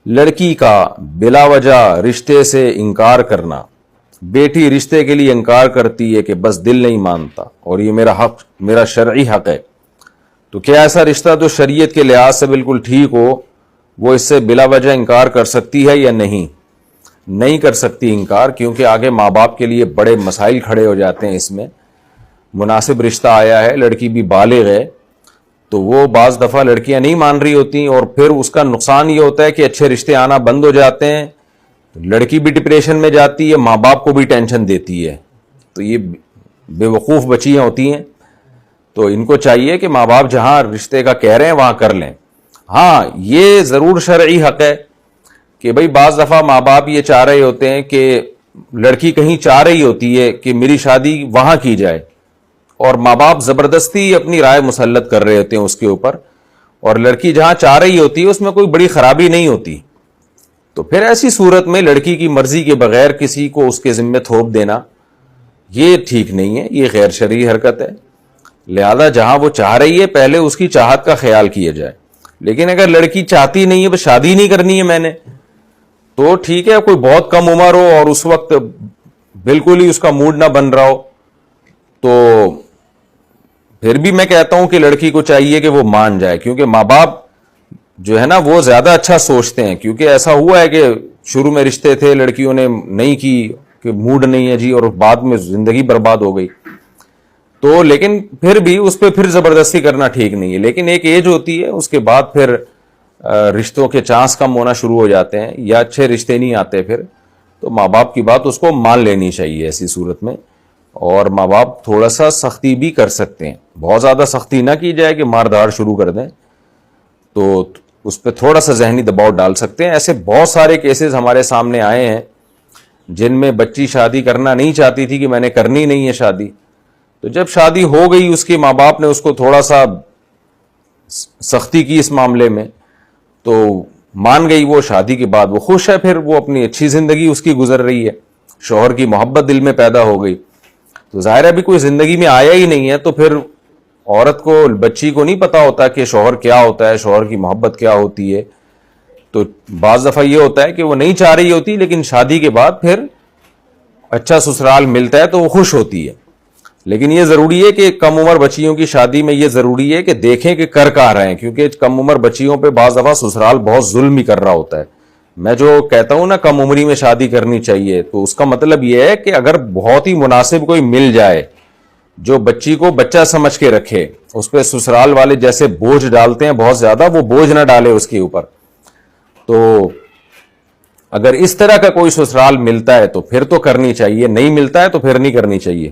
لڑکی کا بلا وجہ رشتے سے انکار کرنا. بیٹی رشتے کے لیے انکار کرتی ہے کہ بس دل نہیں مانتا اور یہ میرا شرعی حق ہے. تو کیا ایسا رشتہ جو شریعت کے لحاظ سے بالکل ٹھیک ہو وہ اس سے بلا وجہ انکار کر سکتی ہے یا نہیں؟ نہیں کر سکتی انکار، کیونکہ آگے ماں باپ کے لیے بڑے مسائل کھڑے ہو جاتے ہیں. اس میں مناسب رشتہ آیا ہے، لڑکی بھی بالغ ہے، تو وہ بعض دفعہ لڑکیاں نہیں مان رہی ہوتی اور پھر اس کا نقصان یہ ہوتا ہے کہ اچھے رشتے آنا بند ہو جاتے ہیں. لڑکی بھی ڈپریشن میں جاتی ہے، ماں باپ کو بھی ٹینشن دیتی ہے. تو یہ بے وقوف بچیاں ہوتی ہیں. تو ان کو چاہیے کہ ماں باپ جہاں رشتے کا کہہ رہے ہیں وہاں کر لیں. ہاں یہ ضرور شرعی حق ہے کہ بھئی بعض دفعہ ماں باپ یہ چاہ رہے ہوتے ہیں کہ لڑکی کہیں چاہ رہی ہوتی ہے کہ میری شادی وہاں کی جائے، اور ماں باپ زبردستی اپنی رائے مسلط کر رہے ہوتے ہیں اس کے اوپر، اور لڑکی جہاں چاہ رہی ہوتی ہے اس میں کوئی بڑی خرابی نہیں ہوتی. تو پھر ایسی صورت میں لڑکی کی مرضی کے بغیر کسی کو اس کے ذمہ تھوپ دینا یہ ٹھیک نہیں ہے، یہ غیر شرعی حرکت ہے. لہذا جہاں وہ چاہ رہی ہے پہلے اس کی چاہت کا خیال کیا جائے. لیکن اگر لڑکی چاہتی نہیں ہے بس شادی نہیں کرنی ہے میں نے، تو ٹھیک ہے، کوئی بہت کم عمر ہو اور اس وقت بالکل ہی اس کا موڈ نہ بن رہا ہو، تو پھر بھی میں کہتا ہوں کہ لڑکی کو چاہیے کہ وہ مان جائے. کیونکہ ماں باپ جو ہے نا وہ زیادہ اچھا سوچتے ہیں. کیونکہ ایسا ہوا ہے کہ شروع میں رشتے تھے، لڑکیوں نے نہیں کی کہ موڈ نہیں ہے جی، اور بعد میں زندگی برباد ہو گئی. تو لیکن پھر بھی اس پہ پھر زبردستی کرنا ٹھیک نہیں ہے. لیکن ایک ایج ہوتی ہے، اس کے بعد پھر رشتوں کے چانس کم ہونا شروع ہو جاتے ہیں یا اچھے رشتے نہیں آتے پھر. تو ماں باپ کی بات اس کو مان لینی چاہیے ایسی صورت میں. اور ماں باپ تھوڑا سا سختی بھی کر سکتے ہیں، بہت زیادہ سختی نہ کی جائے کہ مار دھاڑ شروع کر دیں، تو اس پہ تھوڑا سا ذہنی دباؤ ڈال سکتے ہیں. ایسے بہت سارے کیسز ہمارے سامنے آئے ہیں جن میں بچی شادی کرنا نہیں چاہتی تھی کہ میں نے کرنی نہیں ہے شادی. تو جب شادی ہو گئی اس کے ماں باپ نے اس کو تھوڑا سا سختی کی اس معاملے میں، تو مان گئی وہ. شادی کے بعد وہ خوش ہے، پھر وہ اپنی اچھی زندگی اس کی گزر رہی ہے، شوہر کی محبت دل میں پیدا ہو گئی. تو ظاہر ہے بھی کوئی زندگی میں آیا ہی نہیں ہے، تو پھر عورت کو، بچی کو نہیں پتا ہوتا کہ شوہر کیا ہوتا ہے، شوہر کی محبت کیا ہوتی ہے. تو بعض دفعہ یہ ہوتا ہے کہ وہ نہیں چاہ رہی ہوتی، لیکن شادی کے بعد پھر اچھا سسرال ملتا ہے تو وہ خوش ہوتی ہے. لیکن یہ ضروری ہے کہ کم عمر بچیوں کی شادی میں یہ ضروری ہے کہ دیکھیں کہ کر کہاں رہے ہیں، کیونکہ کم عمر بچیوں پہ بعض دفعہ سسرال بہت ظلم ہی کر رہا ہوتا ہے. میں جو کہتا ہوں نا کم عمری میں شادی کرنی چاہیے، تو اس کا مطلب یہ ہے کہ اگر بہت ہی مناسب کوئی مل جائے جو بچی کو بچہ سمجھ کے رکھے، اس پہ سسرال والے جیسے بوجھ ڈالتے ہیں بہت زیادہ، وہ بوجھ نہ ڈالے اس کے اوپر. تو اگر اس طرح کا کوئی سسرال ملتا ہے تو پھر تو کرنی چاہیے، نہیں ملتا ہے تو پھر نہیں کرنی چاہیے.